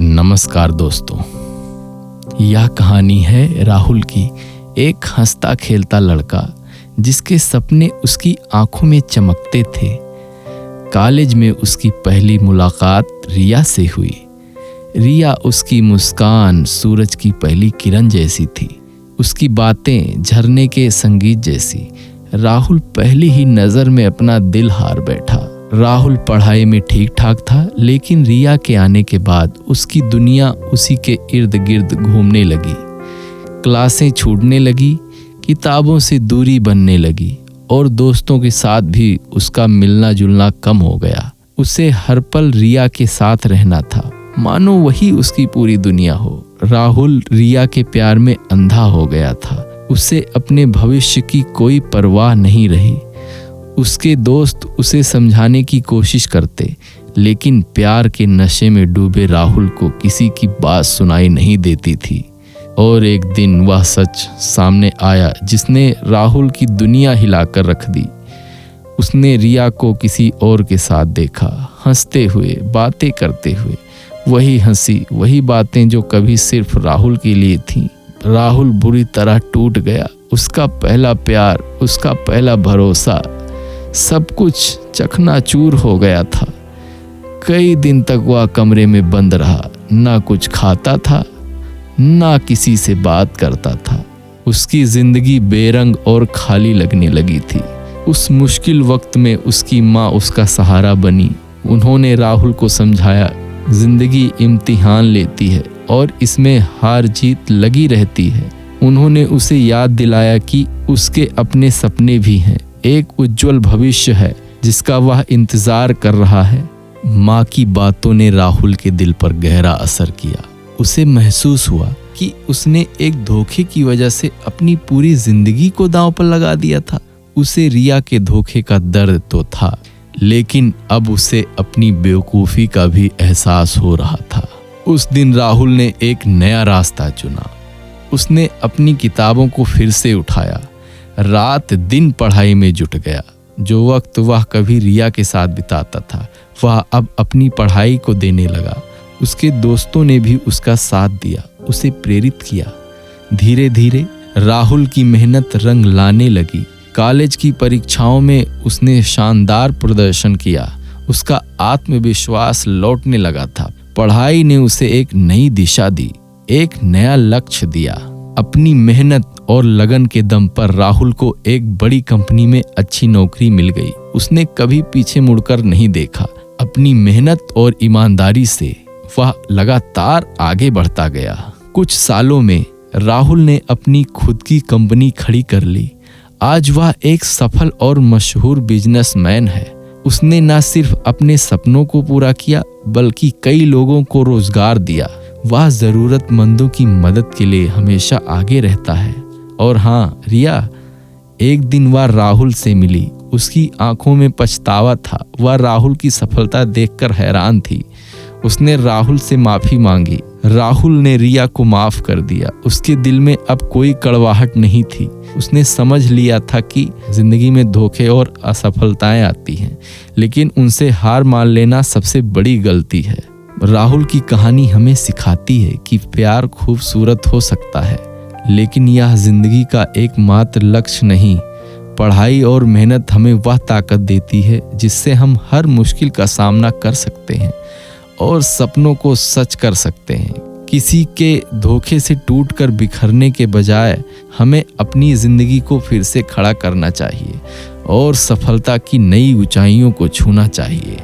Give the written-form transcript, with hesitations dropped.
नमस्कार दोस्तों, यह कहानी है राहुल की, एक हंसता खेलता लड़का जिसके सपने उसकी आंखों में चमकते थे। कॉलेज में उसकी पहली मुलाकात रिया से हुई। रिया उसकी मुस्कान सूरज की पहली किरण जैसी थी, उसकी बातें झरने के संगीत जैसी। राहुल पहली ही नज़र में अपना दिल हार बैठा। राहुल पढ़ाई में ठीक ठाक था, लेकिन रिया के आने के बाद उसकी दुनिया उसी के इर्द गिर्द घूमने लगी। क्लासें छूटने लगी, किताबों से दूरी बनने लगी और दोस्तों के साथ भी उसका मिलना जुलना कम हो गया। उसे हर पल रिया के साथ रहना था, मानो वही उसकी पूरी दुनिया हो। राहुल रिया के प्यार में अंधा हो गया था। उसे अपने भविष्य की कोई परवाह नहीं रही। उसके दोस्त उसे समझाने की कोशिश करते, लेकिन प्यार के नशे में डूबे राहुल को किसी की बात सुनाई नहीं देती थी। और एक दिन वह सच सामने आया जिसने राहुल की दुनिया हिलाकर रख दी। उसने रिया को किसी और के साथ देखा, हंसते हुए, बातें करते हुए। वही हंसी, वही बातें जो कभी सिर्फ राहुल के लिए थीं। राहुल बुरी तरह टूट गया। उसका पहला प्यार, उसका पहला भरोसा, सब कुछ चकनाचूर हो गया था। कई दिन तक वह कमरे में बंद रहा, ना कुछ खाता था, ना किसी से बात करता था। उसकी जिंदगी बेरंग और खाली लगने लगी थी। उस मुश्किल वक्त में उसकी माँ उसका सहारा बनी। उन्होंने राहुल को समझाया, जिंदगी इम्तिहान लेती है और इसमें हार जीत लगी रहती है। उन्होंने उसे याद दिलाया कि उसके अपने सपने भी हैं, एक उज्जवल भविष्य है जिसका वह इंतजार कर रहा है। माँ की बातों ने राहुल के दिल पर गहरा असर किया। उसे महसूस हुआ कि उसने एक धोखे की वजह से अपनी पूरी जिंदगी को दांव पर लगा दिया था। उसे रिया के धोखे का दर्द तो था, लेकिन अब उसे अपनी बेवकूफ़ी का भी एहसास हो रहा था। उस दिन राहुल ने एक नया रास्ता चुना। उसने अपनी किताबों को फिर से उठाया, रात दिन पढ़ाई में जुट गया। जो वक्त वह कभी रिया के साथ बिताता था, वह अब अपनी पढ़ाई को देने लगा। उसके दोस्तों ने भी उसका साथ दिया, उसे प्रेरित किया। धीरे धीरे राहुल की मेहनत रंग लाने लगी। कॉलेज की परीक्षाओं में उसने शानदार प्रदर्शन किया। उसका आत्मविश्वास लौटने लगा था। पढ़ाई ने उसे एक नई दिशा दी, एक नया लक्ष्य दिया। अपनी मेहनत और लगन के दम पर राहुल को एक बड़ी कंपनी में अच्छी नौकरी मिल गई। उसने कभी पीछे मुड़कर नहीं देखा। अपनी मेहनत और ईमानदारी से वह लगातार आगे बढ़ता गया। कुछ सालों में राहुल ने अपनी खुद की कंपनी खड़ी कर ली। आज वह एक सफल और मशहूर बिजनेसमैन है। उसने न सिर्फ अपने सपनों को पूरा किया, बल्कि कई लोगों को रोजगार दिया। वह जरूरतमंदों की मदद के लिए हमेशा आगे रहता है। और हाँ, रिया, एक दिन वह राहुल से मिली। उसकी आंखों में पछतावा था। वह राहुल की सफलता देखकर हैरान थी। उसने राहुल से माफी मांगी। राहुल ने रिया को माफ कर दिया। उसके दिल में अब कोई कड़वाहट नहीं थी। उसने समझ लिया था कि जिंदगी में धोखे और असफलताएं आती हैं, लेकिन उनसे हार मान लेना सबसे बड़ी गलती है। राहुल की कहानी हमें सिखाती है कि प्यार खूबसूरत हो सकता है, लेकिन यह जिंदगी का एकमात्र लक्ष्य नहीं। पढ़ाई और मेहनत हमें वह ताकत देती है जिससे हम हर मुश्किल का सामना कर सकते हैं और सपनों को सच कर सकते हैं। किसी के धोखे से टूटकर बिखरने के बजाय हमें अपनी जिंदगी को फिर से खड़ा करना चाहिए और सफलता की नई ऊंचाइयों को छूना चाहिए।